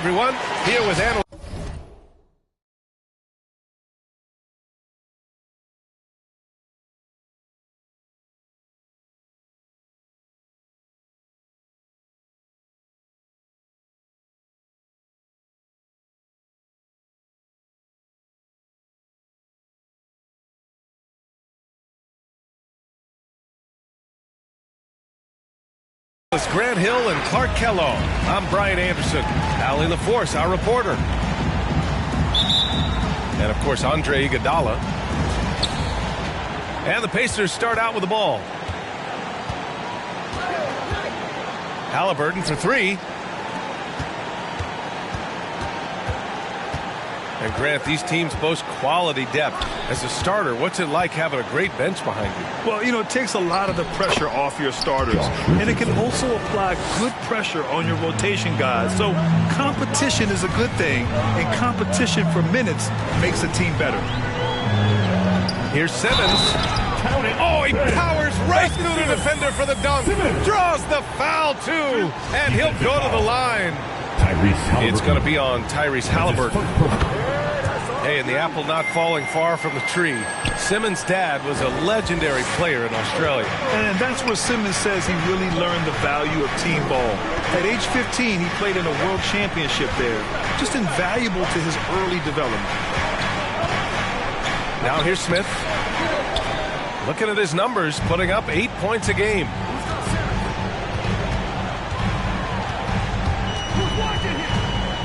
everyone. Here with analyst Grant Hill and Clark Kellogg. I'm Brian Anderson. Allie LaForce, our reporter. And, of course, Andre Iguodala. And the Pacers start out with the ball. Haliburton for three. And, Grant, these teams boast quality depth. As a starter, what's it like having a great bench behind you? Well, you know, it takes a lot of the pressure off your starters. And it can also apply good pressure on your rotation guys. So competition is a good thing. And competition for minutes makes a team better. Here's Simmons. Oh, he powers right through the defender for the dunk. Draws the foul, too. And he'll go to the line. It's going to be on Tyrese Haliburton. Hey, and the apple not falling far from the tree. Simmons' dad was a legendary player in Australia. And that's where Simmons says he really learned the value of team ball. At age 15, he played in a world championship there. Just invaluable to his early development. Now here's Smith. Looking at his numbers, putting up 8 points a game.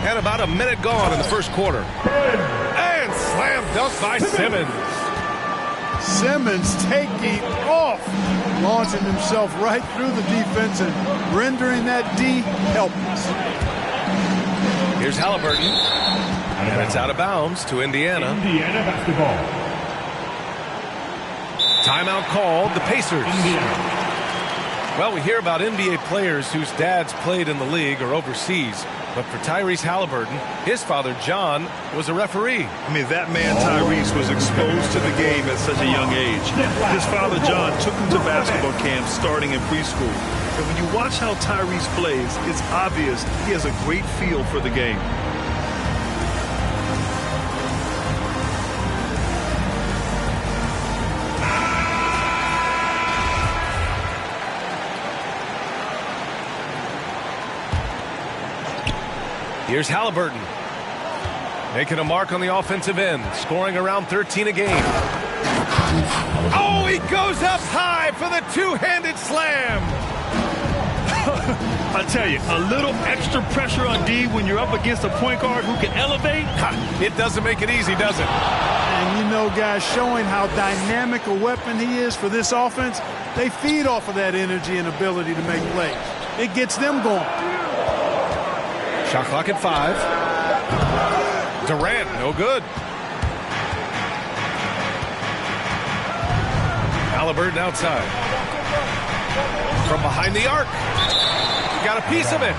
And about a minute gone in the first quarter. And slam dunk by Simmons. Simmons taking off, launching himself right through the defense and rendering that D helpless. Here's Haliburton. And it's out of bounds to Indiana. Indiana basketball. Timeout called, the Pacers. Well, we hear about NBA players whose dads played in the league or overseas. But for Tyrese Haliburton, his father, John, was a referee. I mean, that man, Tyrese, was exposed to the game at such a young age. His father, John, took him to basketball camps starting in preschool. And when you watch how Tyrese plays, it's obvious he has a great feel for the game. Here's Haliburton, making a mark on the offensive end, scoring around 13 a game. Oh, he goes up high for the two-handed slam. I tell you, a little extra pressure on D when you're up against a point guard who can elevate. It doesn't make it easy, does it? And you know, guys, showing how dynamic a weapon he is for this offense, they feed off of that energy and ability to make plays. It gets them going. Shot clock at 5. Durant, no good. Haliburton outside. From behind the arc. Got a piece of it.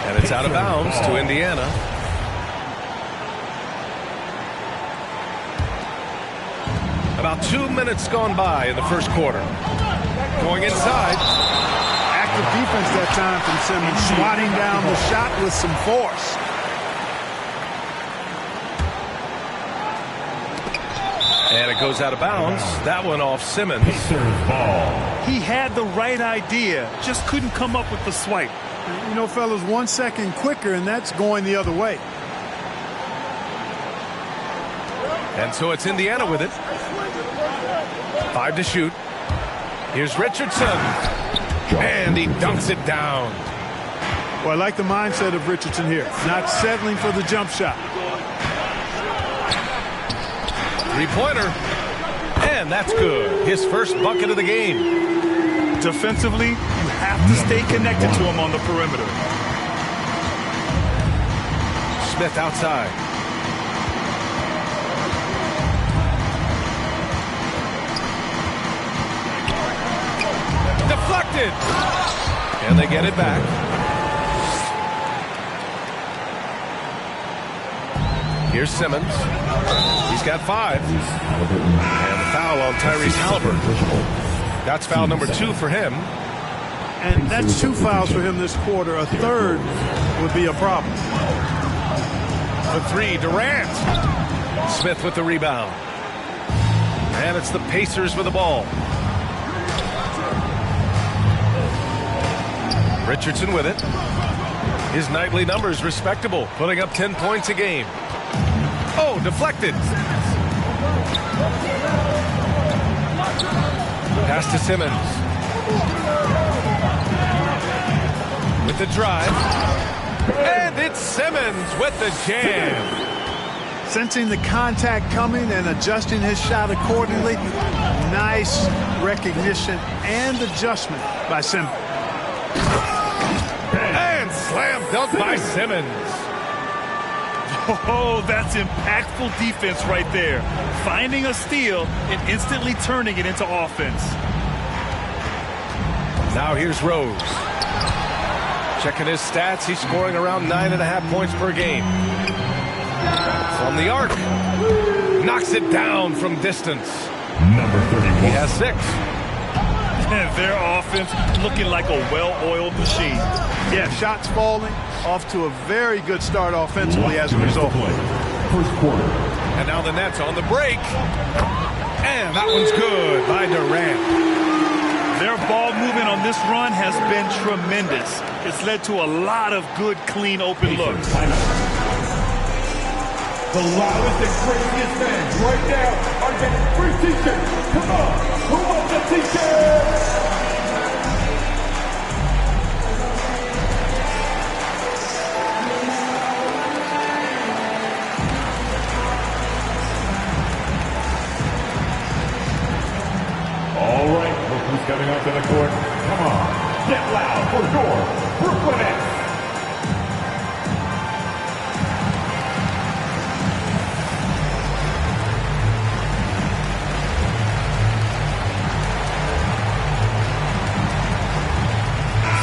And it's out of bounds to Indiana. About 2 minutes gone by in the first quarter. Going inside. Active defense that time from Simmons, swatting down the shot with some force. And it goes out of bounds. That one off Simmons. He had the right idea, just couldn't come up with the swipe. You know, fellas, 1 second quicker, and that's going the other way. And so it's Indiana with it. 5 to shoot. Here's Richardson. And he dunks it down. Well, I like the mindset of Richardson here. Not settling for the jump shot. Three-pointer. And that's good. His first bucket of the game. Defensively, you have to stay connected to him on the perimeter. Smith outside. Deflected. And they get it back. Here's Simmons. He's got 5. And the foul on Tyrese Haliburton. That's foul number 2 for him. And that's 2 fouls for him this quarter. A third would be a problem. for three. Durant. Smith with the rebound. And it's the Pacers with the ball. Richardson with it. His nightly numbers respectable, putting up 10 points a game. Oh, deflected. Pass to Simmons. With the drive. And it's Simmons with the jam. Sensing the contact coming and adjusting his shot accordingly. Nice recognition and adjustment by Simmons. And slam dunk by Simmons. Oh, that's impactful defense right there. Finding a steal and instantly turning it into offense. Now here's Rose. Checking his stats, he's scoring around 9.5 points per game. From the arc. Knocks it down from distance. Number 31. He has 6. And their offense looking like a well-oiled machine. Yeah, shots falling, off to a very good start offensively as a result. First quarter. And now the Nets on the break. And that one's good by Durant. Their ball movement on this run has been tremendous. It's led to a lot of good, clean, open looks. The loudest and craziest fans right now are getting free t-shirts. Come on, who wants a t-shirt? All right, look who's coming up to the court. Come on, get loud for your Brooklyn Nets.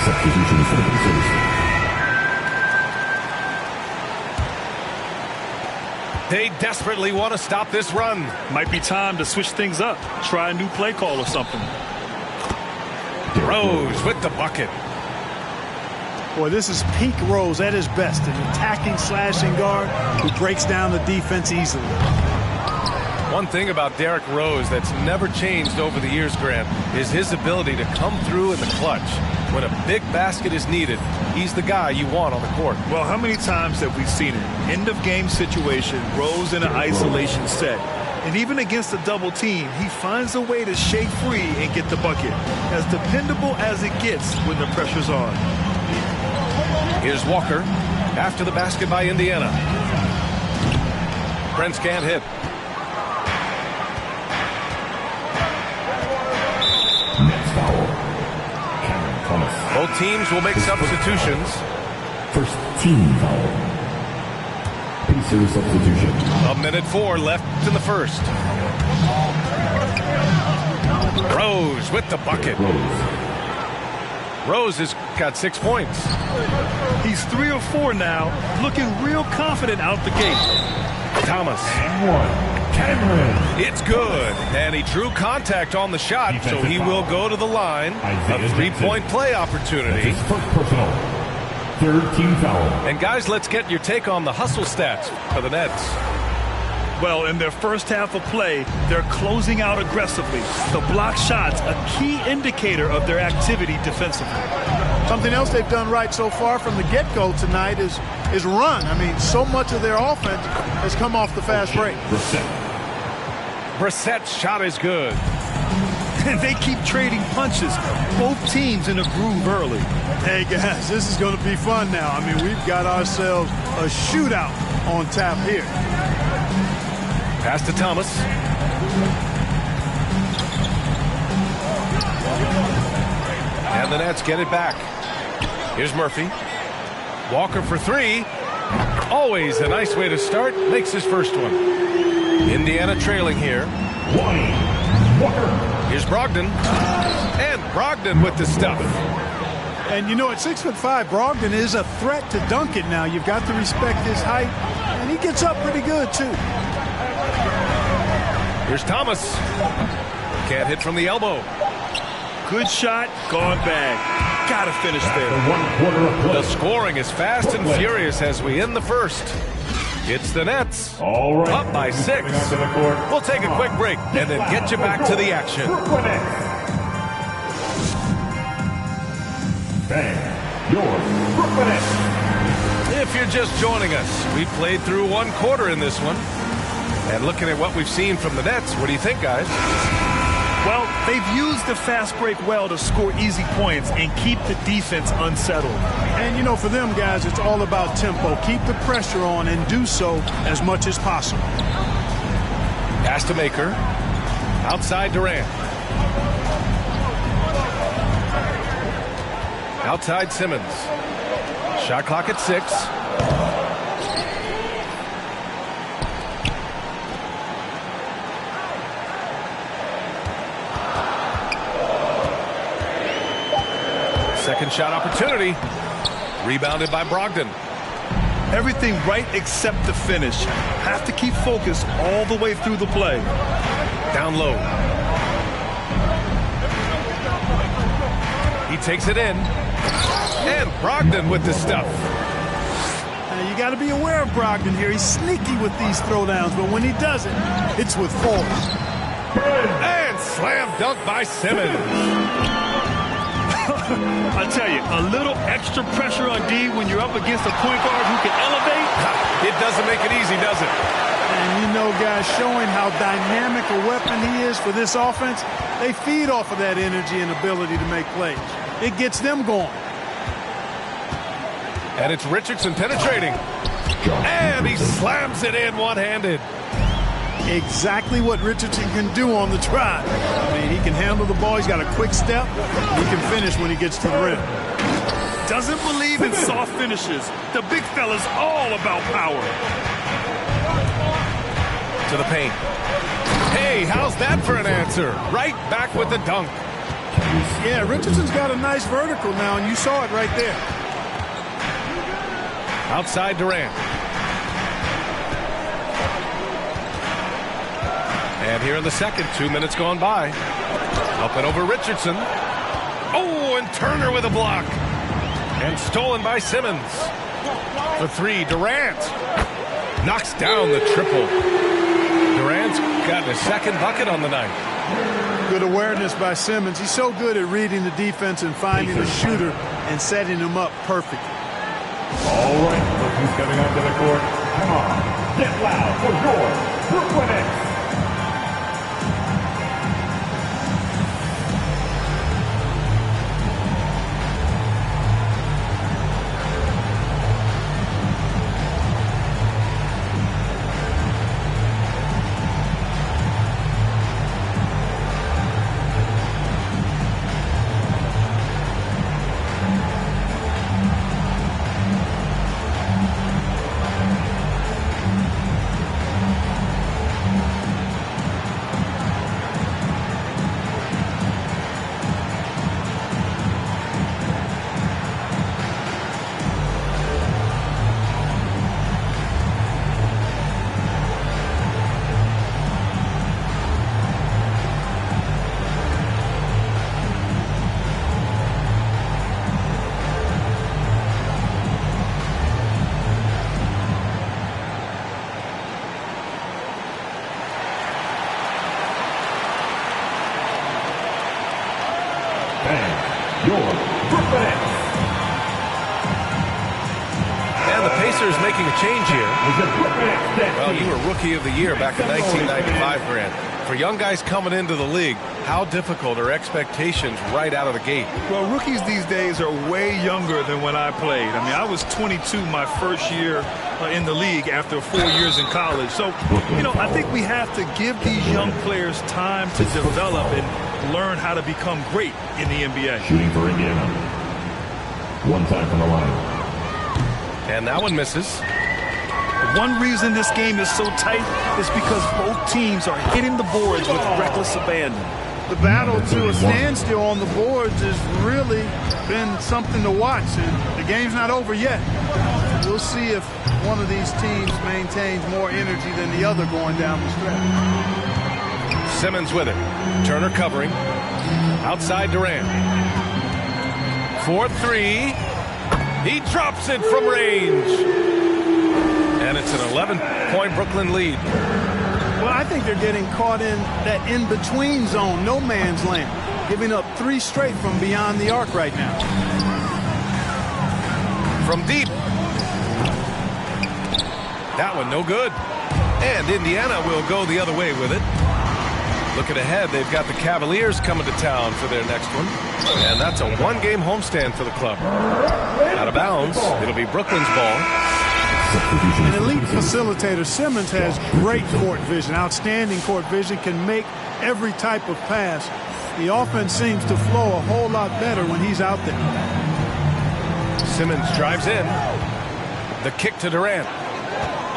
Substitution for the Pacers. They desperately want to stop this run. Might be time to switch things up. Try a new play call or something. Rose with the bucket. Boy, this is peak Rose at his best, an attacking, slashing guard who breaks down the defense easily. One thing about Derrick Rose that's never changed over the years, Grant, is his ability to come through in the clutch. When a big basket is needed, he's the guy you want on the court. Well, how many times have we seen it? End of game situation, Rose in an isolation set. And even against a double team, he finds a way to shake free and get the bucket. As dependable as it gets when the pressure's on. Here's Walker after the basket by Indiana. Prince can't hit. Next foul. Cameron Thomas. Both teams will make substitutions. First team foul. Pacers substitution. 1:04 left in the first. Rose with the bucket. Rose has got 6 points. He's 3 or 4 now, looking real confident out the gate. Thomas. And one. Cameron. It's good. And he drew contact on the shot, so he will go to the line. A three-point play opportunity. That's his first personal. Third team foul. And guys, let's get your take on the hustle stats for the Nets. Well, in their first half of play, they're closing out aggressively. The block shots, a key indicator of their activity defensively. Something else they've done right so far from the get-go tonight is run. I mean, so much of their offense has come off the fast break. Brissett's shot is good. And they keep trading punches. Both teams in a groove early. Hey, guys, this is going to be fun now. I mean, we've got ourselves a shootout on tap here. Pass to Thomas. And the Nets get it back. Here's Murphy. Walker for 3. Always a nice way to start. Makes his first one. Indiana trailing here. Walker. Here's Brogdon. And Brogdon with the stuff. And you know, at 6'5", Brogdon is a threat to dunk it now. You've got to respect his height. And he gets up pretty good, too. Here's Thomas. Can't hit from the elbow. Good shot, gone bag. Gotta finish there. The 1 quarter of play. The scoring is fast and furious as we end the first. It's the Nets. All right. Up by 6. Onto the court. We'll take a quick break and then get you back to the action. Brooklyn Nets. Bang. Your Brooklyn Nets. If you're just joining us, we played through one quarter in this one. And looking at what we've seen from the Nets, what do you think, guys? Well, they've used the fast break well to score easy points and keep the defense unsettled. And, you know, for them guys, it's all about tempo. Keep the pressure on and do so as much as possible. Pass to Maker. Outside Durant. Outside Simmons. Shot clock at 6. Second shot opportunity. Rebounded by Brogdon. Everything right except the finish. Have to keep focused all the way through the play. Down low. He takes it in. And Brogdon with the stuff. Now, you got to be aware of Brogdon here. He's sneaky with these throwdowns, but when he does it, it's with force. And slam dunk by Simmons. I tell you, a little extra pressure on D when you're up against a point guard who can elevate. It doesn't make it easy, does it? And you know, guys, showing how dynamic a weapon he is for this offense, they feed off of that energy and ability to make plays. It gets them going. And it's Richardson penetrating. And he slams it in one-handed. Exactly what Richardson can do on the drive. I mean, he can handle the ball. He's got a quick step. He can finish when he gets to the rim. Doesn't believe in soft finishes. The big fella's all about power. To the paint. Hey, how's that for an answer? Right back with the dunk. Yeah, Richardson's got a nice vertical now, and you saw it right there. Outside Durant. And here in the second, 2 minutes gone by. Up and over Richardson. Oh, and Turner with a block. And stolen by Simmons. The 3, Durant. Knocks down the triple. Durant's got a second bucket on the night. Good awareness by Simmons. He's so good at reading the defense and finding the shooter and setting him up perfectly. All right, look who's coming onto the court. Come on, get loud for your Brooklyn Nets. And the Pacers making a change here. Well, you were Rookie of the Year back in 1995, Grant. For young guys coming into the league, how difficult are expectations right out of the gate? Well, rookies these days are way younger than when I played. I mean, I was 22 my first year in the league after 4 years in college. So, you know, I think we have to give these young players time to develop and learn how to become great in the NBA. Shooting for Indiana. One time from the line. And that one misses. One reason this game is so tight is because both teams are hitting the boards with reckless abandon. The battle to a standstill on the boards has really been something to watch, and the game's not over yet. We'll see if one of these teams maintains more energy than the other going down the stretch. Simmons with it. Turner covering. Outside Durant. 4-3. He drops it from range. And it's an 11-point Brooklyn lead. Well, I think they're getting caught in that in-between zone, no man's land, giving up 3 straight from beyond the arc right now. From deep. That one no good. And Indiana will go the other way with it. Looking ahead, they've got the Cavaliers coming to town for their next one. And that's a 1-game homestand for the club. Out of bounds, it'll be Brooklyn's ball. An elite facilitator, Simmons has great court vision, outstanding court vision, can make every type of pass. The offense seems to flow a whole lot better when he's out there. Simmons drives in. The kick to Durant.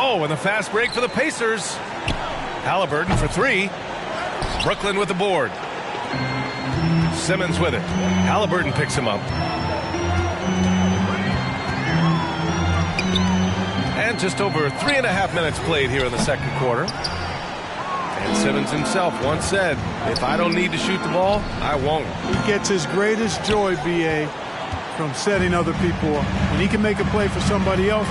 Oh, and the fast break for the Pacers. Halliburton for 3. Brooklyn with the board. Simmons with it. Halliburton picks him up. And just over 3.5 minutes played here in the second quarter. And Simmons himself once said, if I don't need to shoot the ball, I won't. He gets his greatest joy, B.A., from setting other people up. When he can make a play for somebody else,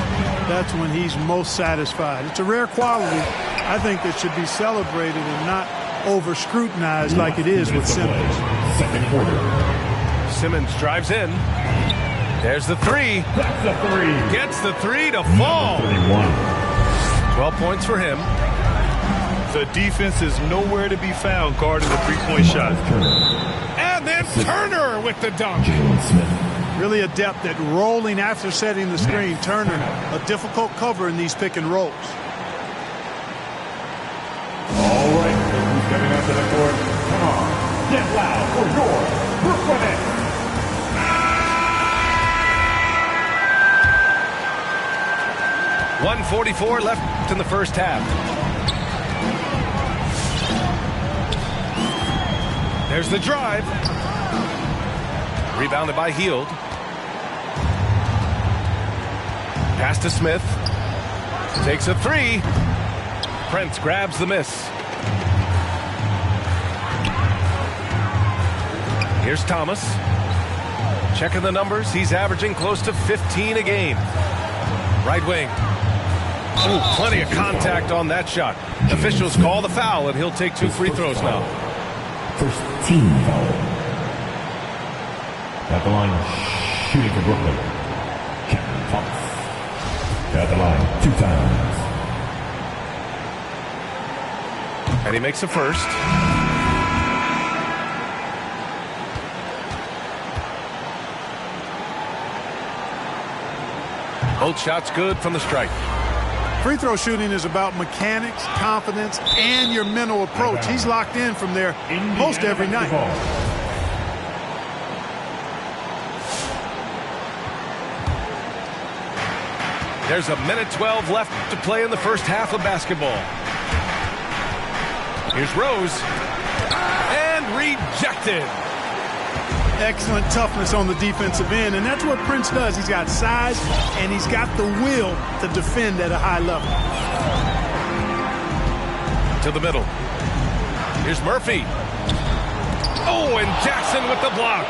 that's when he's most satisfied. It's a rare quality, I think, that should be celebrated and not over-scrutinized like it is with Simmons. Second quarter. Simmons drives in. There's the 3. That's the 3. Gets the 3 to fall. 12 points for him. The defense is nowhere to be found guarding the three-point shot. And then Turner with the dunk. Really adept at rolling after setting the screen. Turner, a difficult cover in these pick and rolls. All right, who's coming up to the court? Come on, get loud for your Brooklyn Nets. 1:44 left in the first half. There's the drive. Rebounded by Hield. Pass to Smith. Takes a 3. Prince grabs the miss. Here's Thomas. Checking the numbers. He's averaging close to 15 a game. Right wing. Ooh, plenty of contact on that shot. Officials call the foul, and he'll take 2 free throws now. First team foul. At the line, shooting for Brooklyn. Cameron Thomas. At the line, 2 times. And he makes a first. Both shots good from the strike. Free throw shooting is about mechanics, confidence, and your mental approach. He's locked in from there most every night. There's a minute 12 left to play in the first half of basketball. Here's Rose. And rejected. Excellent toughness on the defensive end, and that's what Prince does. He's got size, and he's got the will to defend at a high level. To the middle. Here's Murphy. Oh, and Jackson with the block.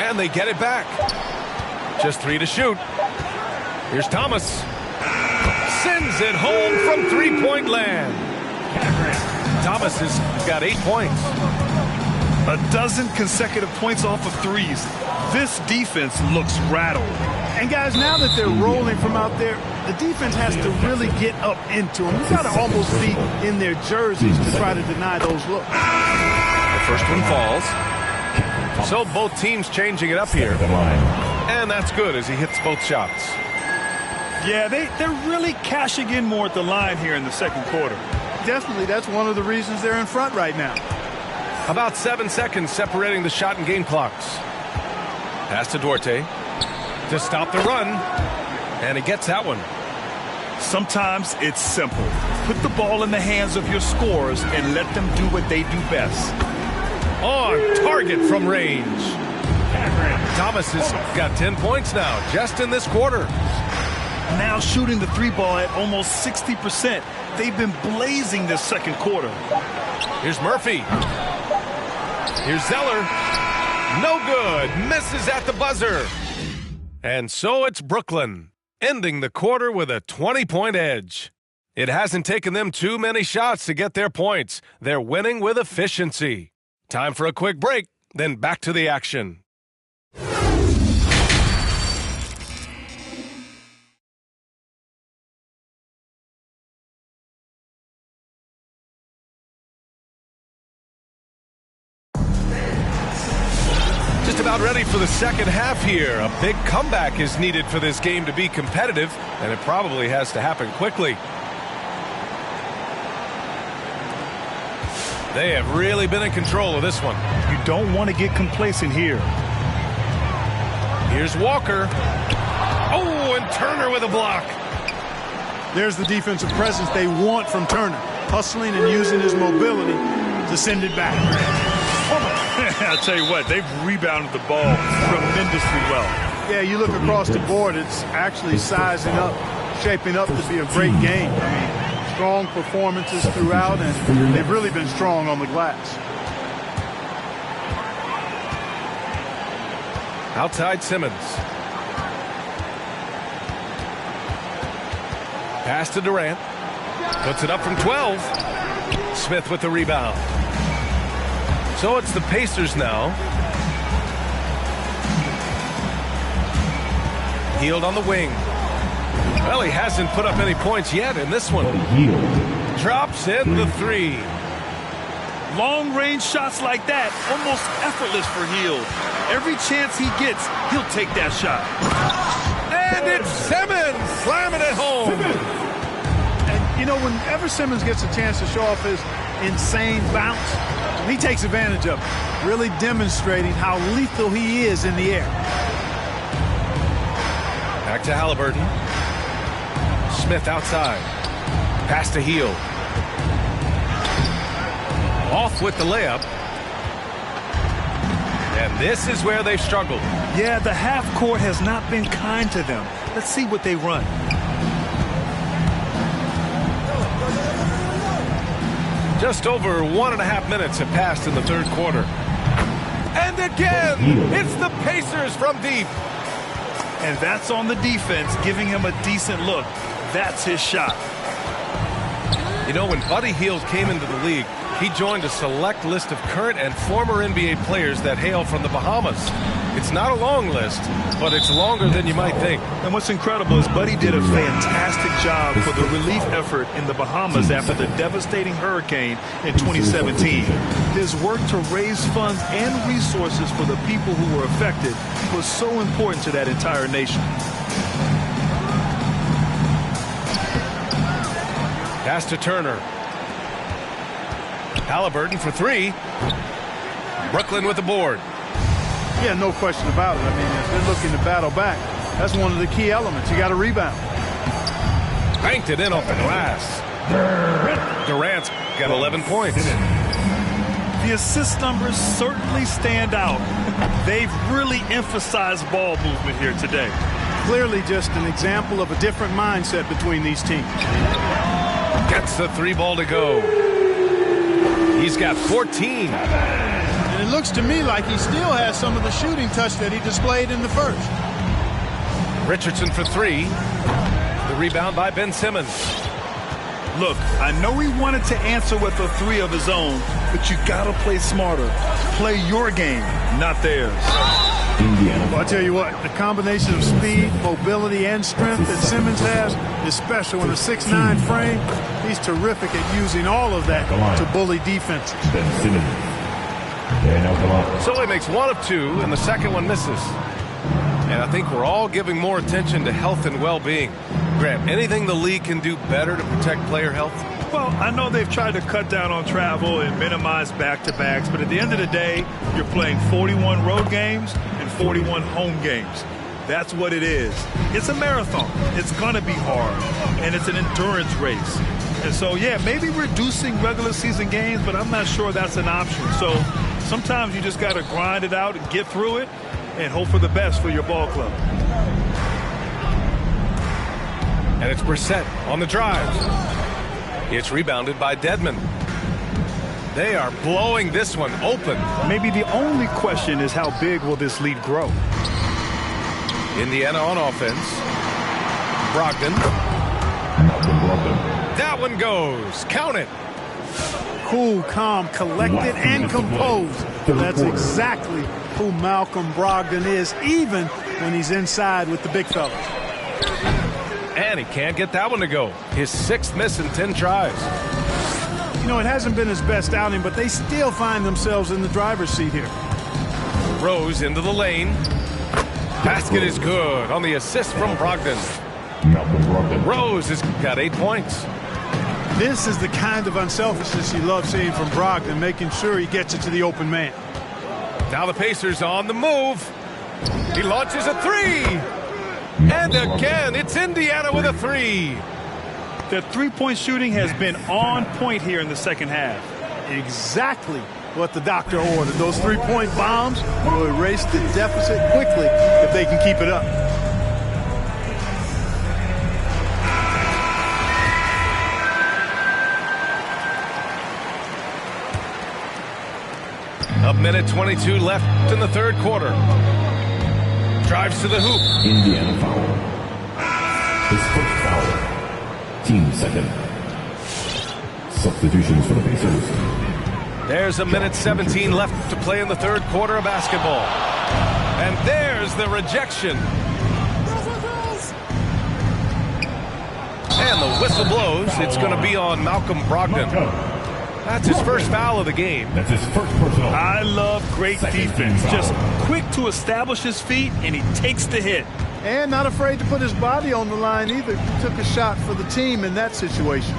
And they get it back. Just 3 to shoot. Here's Thomas. Sends it home from three-point land. Thomas has got 8 points. A dozen consecutive points off of threes. This defense looks rattled. And guys, now that they're rolling from out there, the defense has to really get up into them. You've got to almost be in their jerseys to try to deny those looks. The first one falls. So both teams changing it up here. And that's good as he hits both shots. Yeah, they're really cashing in more at the line here in the second quarter. Definitely, that's one of the reasons they're in front right now. About 7 seconds separating the shot and game clocks. Pass to Duarte to stop the run. And he gets that one. Sometimes it's simple. Put the ball in the hands of your scorers and let them do what they do best. On target from range. Thomas has got 10 points now just in this quarter. Now shooting the 3 ball at almost 60%. They've been blazing this second quarter. Here's Murphy. Here's Zeller. No good. Misses at the buzzer. And so it's Brooklyn. ending the quarter with a 20-point edge. It hasn't taken them too many shots to get their points. They're winning with efficiency. Time for a quick break, then back to the action. Just about ready for the second half here. A big comeback is needed for this game to be competitive, and it probably has to happen quickly. They have really been in control of this one. You don't want to get complacent here. Here's Walker. Oh, and Turner with a block. There's the defensive presence they want from Turner. Hustling and using his mobility to send it back. I'll tell you what, they've rebounded the ball tremendously well. Yeah, you look across the board, it's actually sizing up, shaping up to be a great game. I mean, strong performances throughout, and they've really been strong on the glass. Outside Simmons. Pass to Durant. Puts it up from 12. Smith with the rebound. So it's the Pacers now. Hield on the wing. Well, he hasn't put up any points yet in this one. Drops in the three. Long-range shots like that, almost effortless for Hield. Every chance he gets, he'll take that shot. And it's Simmons slamming it home. And, you know, whenever Simmons gets a chance to show off his insane bounce, he takes advantage of it, really demonstrating how lethal he is in the air. Back to Halliburton. Smith outside. Pass to Hield. Off with the layup. And this is where they've struggled. Yeah, the half court has not been kind to them. Let's see what they run. Just over 1.5 minutes have passed in the third quarter. And again, it's the Pacers from deep. And that's on the defense, giving him a decent look. That's his shot. You know, when Buddy Hield came into the league, he joined a select list of current and former NBA players that hail from the Bahamas. It's not a long list, but it's longer than you might think. And what's incredible is Buddy did a fantastic job for the relief effort in the Bahamas after the devastating hurricane in 2017. His work to raise funds and resources for the people who were affected was so important to that entire nation. Pass to Turner. Halliburton for three. Brooklyn with the board. Yeah, no question about it. I mean, if they're looking to battle back, that's one of the key elements. You got to rebound. Banked it in off the glass. Durant's got 11 points. The assist numbers certainly stand out. They've really emphasized ball movement here today. Clearly just an example of a different mindset between these teams. Gets the three ball to go. He's got 14. And it looks to me like he still has some of the shooting touch that he displayed in the first. Richardson for three. The rebound by Ben Simmons. Look, I know he wanted to answer with a three of his own, but you gotta play smarter. Play your game, not theirs. Well, I tell you what, the combination of speed, mobility, and strength that Simmons has is special in a 6'9" frame. He's terrific at using all of that to bully defenses. So he makes one of two, and the second one misses. And I think we're all giving more attention to health and well-being. Graham, anything the league can do better to protect player health? Well, I know they've tried to cut down on travel and minimize back-to-backs, but at the end of the day, you're playing 41 road games and 41 home games. That's what it is. It's a marathon. It's going to be hard, and it's an endurance race. And so, yeah, maybe reducing regular season games, but I'm not sure that's an option. So sometimes you just got to grind it out and get through it and hope for the best for your ball club. And it's Brissett on the drive. It's rebounded by Dedmon. They are blowing this one open. Maybe the only question is how big will this lead grow? Indiana on offense. Brogdon. That one goes. Count it. Cool, calm, collected, and composed. That's exactly who Malcolm Brogdon is, even when he's inside with the big fellas. And he can't get that one to go. His 6th miss in 10 tries. You know, it hasn't been his best outing, but they still find themselves in the driver's seat here. Rose into the lane. Basket is good on the assist from Brogdon. Rose has got 8 points. This is the kind of unselfishness you love seeing from Brogdon, making sure he gets it to the open man. Now the Pacers on the move. He launches a 3. And again, it's Indiana with a 3. Their three-point shooting has been on point here in the second half. Exactly what the doctor ordered. Those 3-point bombs will erase the deficit quickly if they can keep it up. A minute 22 left in the 3rd quarter. Drives to the hoop. Indiana foul. His first foul. Team second. Substitutions for the Pacers. There's a minute 17 left to play in the 3rd quarter of basketball. And there's the rejection. And the whistle blows. It's going to be on Malcolm Brogdon. That's his first foul of the game. That's his first personal. I love great defense. Just quick to establish his feet, and he takes the hit. And not afraid to put his body on the line either. He took a shot for the team in that situation.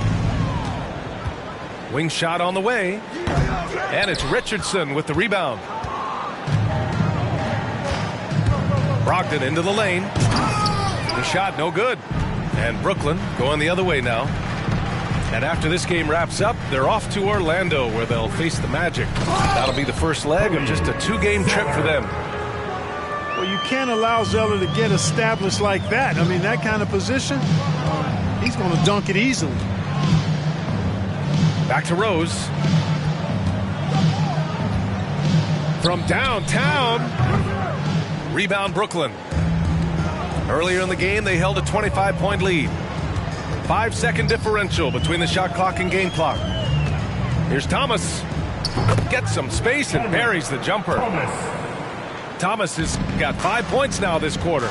Wing shot on the way. And it's Richardson with the rebound. Brogdon into the lane. The shot no good. And Brooklyn going the other way now. And after this game wraps up, they're off to Orlando where they'll face the Magic. That'll be the first leg of just a 2-game trip for them. Well, you can't allow Zeller to get established like that. I mean, that kind of position, he's going to dunk it easily. Back to Rose. From downtown. Rebound Brooklyn. Earlier in the game, they held a 25-point lead. 5-second differential between the shot clock and game clock. Here's Thomas. Gets some space and buries the jumper. Thomas has got 5 points now this quarter.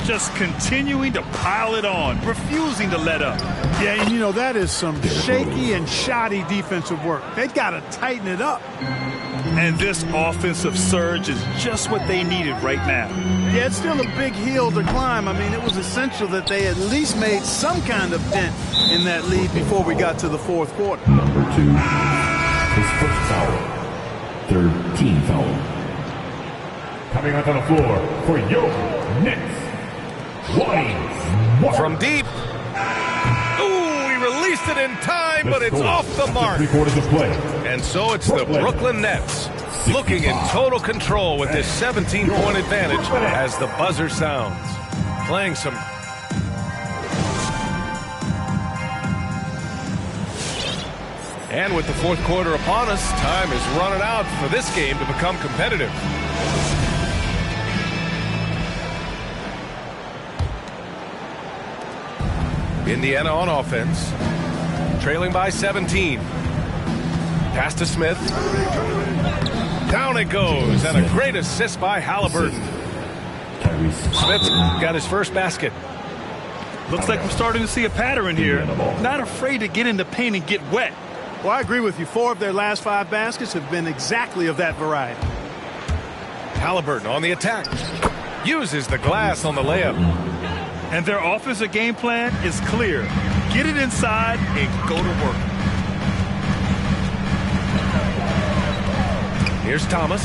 Just continuing to pile it on, refusing to let up. Yeah, and you know, that is some shaky and shoddy defensive work. They got to tighten it up. And this offensive surge is just what they needed right now. Yeah, it's still a big hill to climb. I mean, it was essential that they at least made some kind of dent in that lead before we got to the 4th quarter. Number 2, his first foul. 3rd team foul. Coming out on the floor for your Knicks. From deep. Ooh, he released it in time, but it's off the mark. 3/4 of play. And so it's the Brooklyn Nets looking in total control with this 17-point advantage as the buzzer sounds. Playing some. And with the 4th quarter upon us, time is running out for this game to become competitive. Indiana on offense, trailing by 17. Pass to Smith. Down it goes, and a great assist by Halliburton. Smith's got his first basket. Looks like we're starting to see a pattern here. Not afraid to get in the paint and get wet. Well, I agree with you. 4 of their last 5 baskets have been exactly of that variety. Halliburton on the attack. Uses the glass on the layup. And their offensive game plan is clear. Get it inside and go to work. Here's Thomas.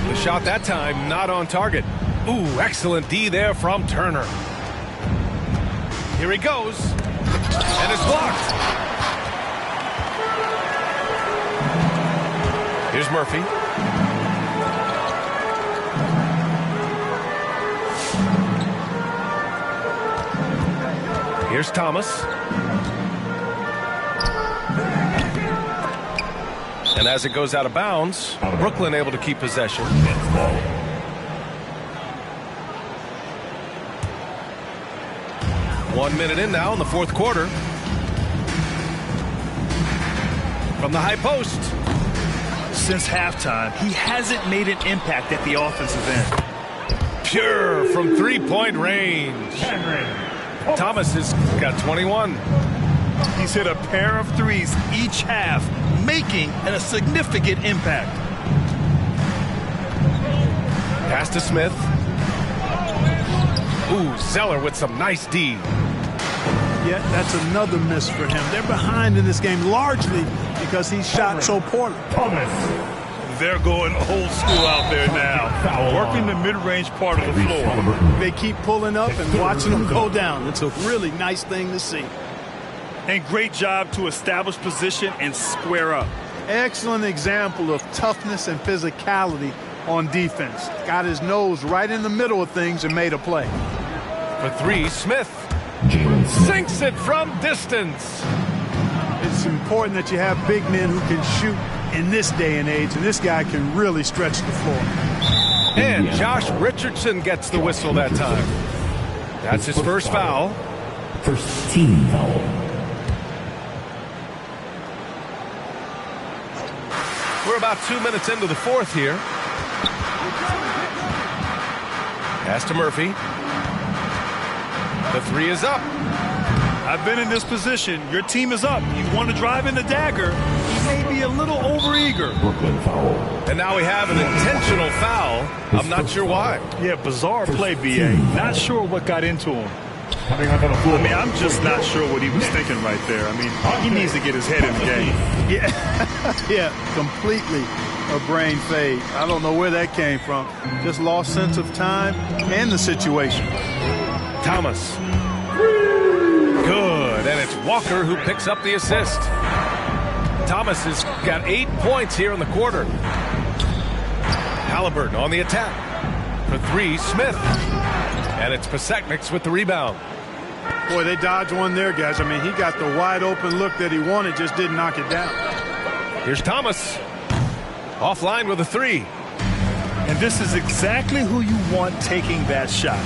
The shot that time not on target. Ooh, excellent D there from Turner. Here he goes. And it's blocked. Here's Murphy. Here's Thomas. And as it goes out of bounds, Brooklyn able to keep possession. 1 minute in now in the fourth quarter. From the high post. Since halftime, he hasn't made an impact at the offensive end. Pure from three-point range. Thomas has got 21. He's hit a pair of threes each half, making a significant impact. Pass to Smith. Ooh, Zeller with some nice D. Yeah, that's another miss for him. They're behind in this game largely because he shot so poorly. Thomas. They're going old school out there now, working the mid-range part of the floor. They keep pulling up and watching them go down. It's a really nice thing to see. And great job to establish position and square up. Excellent example of toughness and physicality on defense. Got his nose right in the middle of things and made a play. For three, Smith sinks it from distance. It's important that you have big men who can shoot in this day and age, and this guy can really stretch the floor. And Josh Richardson gets the whistle that time. That's his first foul. First team foul. We're about 2 minutes into the fourth here. Pass to Murphy. The three is up. I've been in this position. Your team is up. You want to drive in the dagger. He may be a little overeager. Brooklyn foul. And now we have an intentional foul. I'm not sure why. Yeah, bizarre play, B.A. Not sure what got into him. Coming onto the floor. I mean, I'm just not sure what he was thinking right there. I mean, he needs to get his head in the game. Yeah, completely a brain fade. I don't know where that came from. Just lost sense of time and the situation. Thomas. Good, and it's Walker who picks up the assist. Thomas has got 8 points here in the quarter. Halliburton on the attack. For three, Smith. And it's Pasechniks with the rebound. Boy, they dodged one there, guys. I mean, he got the wide open look that he wanted, just didn't knock it down. Here's Thomas. Offline with a three. And this is exactly who you want taking that shot.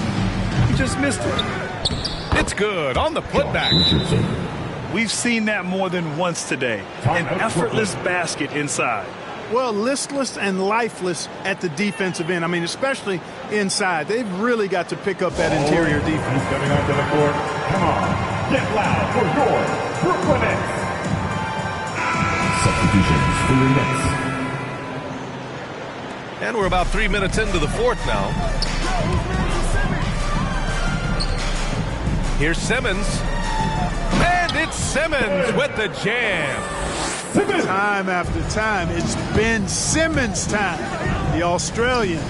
He just missed it. It's good on the putback. We've seen that more than once today. An effortless basket inside. Well, listless and lifeless at the defensive end. I mean, especially inside. They've really got to pick up that interior defense. He's coming onto the court. Come on. Get loud for your Brooklyn Nets. Substitutions for your Nets. And we're about 3 minutes into the fourth now. Here's Simmons. And it's Simmons with the jam. Time after time, it's Ben Simmons' time. The Australian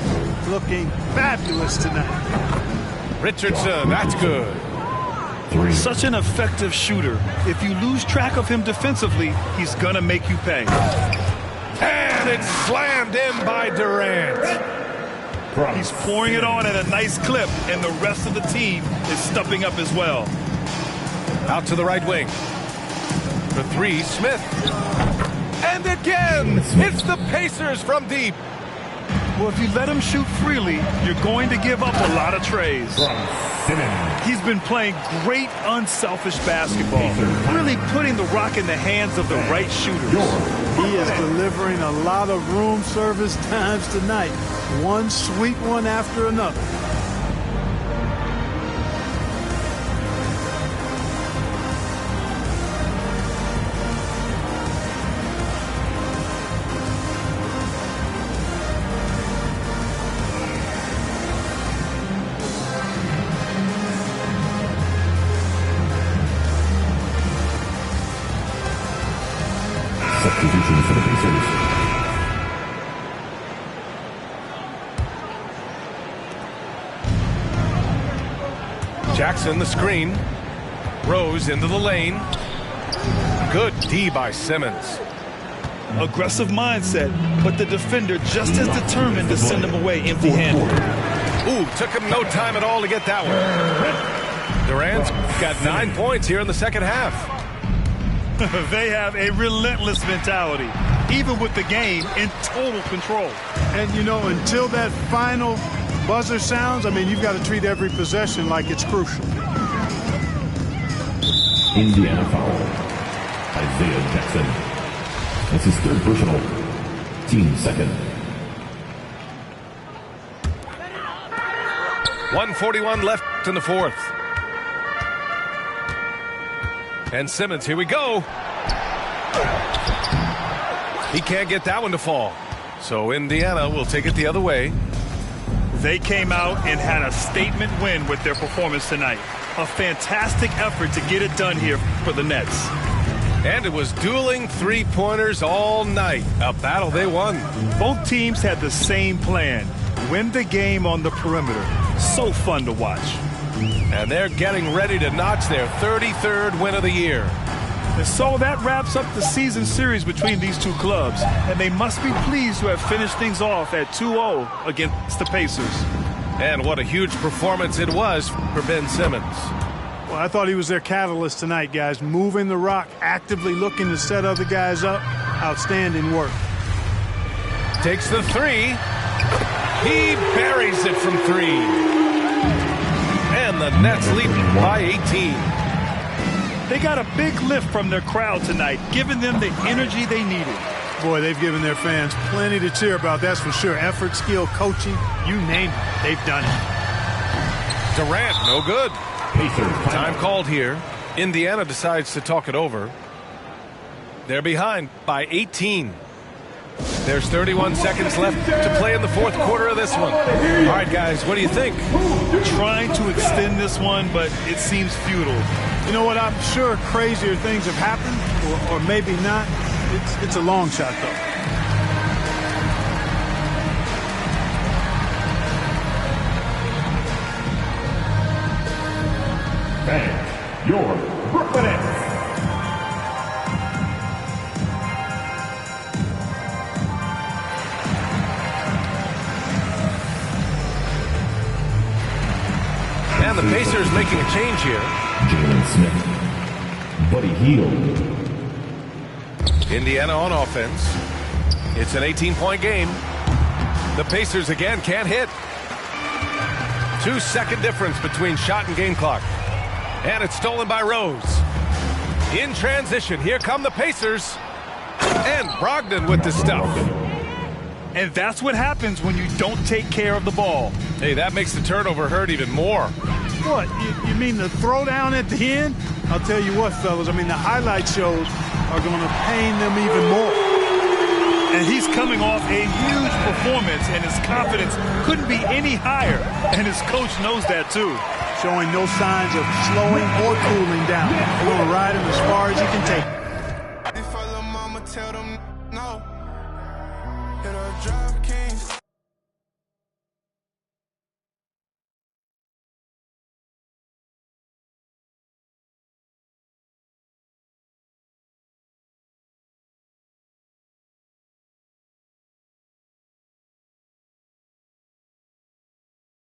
looking fabulous tonight. Richardson, that's good. Such an effective shooter. If you lose track of him defensively, he's going to make you pay. And it's slammed in by Durant. He's pouring it on at a nice clip, and the rest of the team is stepping up as well. Out to the right wing. For three, Smith. And again, it's the Pacers from deep. Well, if you let him shoot freely, you're going to give up a lot of trays. He's been playing great, unselfish basketball, really putting the rock in the hands of the right shooters. He is delivering a lot of room service times tonight. One sweet one after another. Substitution for the Pacers. Jackson, the screen. Rose into the lane. Good D by Simmons. Aggressive mindset, but the defender just as determined to send him away empty-handed. Ooh, took him no time at all to get that one. Durant's got 9 points here in the second half. They have a relentless mentality, even with the game in total control. And, you know, until that final buzzer sounds, I mean, you've got to treat every possession like it's crucial. Indiana foul. Isaiah Jackson. That's his third personal. Team second. 1:41 left in the fourth. And Simmons, here we go. He can't get that one to fall. So Indiana will take it the other way. They came out and had a statement win with their performance tonight. A fantastic effort to get it done here for the Nets. And it was dueling three-pointers all night. A battle they won. Both teams had the same plan. Win the game on the perimeter. So fun to watch. And they're getting ready to notch their 33rd win of the year. And so that wraps up the season series between these two clubs. And they must be pleased to have finished things off at 2-0 against the Pacers. And what a huge performance it was for Ben Simmons. Well, I thought he was their catalyst tonight, guys. Moving the rock, actively looking to set other guys up. Outstanding work. Takes the three. He buries it from three. And the Nets lead by 18. They got a big lift from their crowd tonight, giving them the energy they needed. Boy, they've given their fans plenty to cheer about, that's for sure. Effort, skill, coaching, you name it, they've done it. Durant, no good. Pacers. Time called here. Indiana decides to talk it over. They're behind by 18. There's 31 seconds left to play in the fourth quarter of this one. All right, guys, what do you think? Trying to extend this one, but it seems futile. You know what? I'm sure crazier things have happened, or maybe not. It's a long shot, though. And your Brooklyn Nets. And the Pacers making a change here. Jalen Smith. Buddy Hield. Indiana on offense. It's an 18-point game. The Pacers again can't hit. 2-second difference between shot and game clock. And it's stolen by Rose. In transition, here come the Pacers. And Brogdon with the stuff. And that's what happens when you don't take care of the ball. Hey, that makes the turnover hurt even more. What, you mean the throwdown at the end? I'll tell you what, fellas, I mean, the highlight shows are going to pain them even more. And he's coming off a huge performance, and his confidence couldn't be any higher. And his coach knows that, too. Showing no signs of slowing or cooling down. They're going to ride him as far as he can take. If I love mama, tell them no. And I drive kings.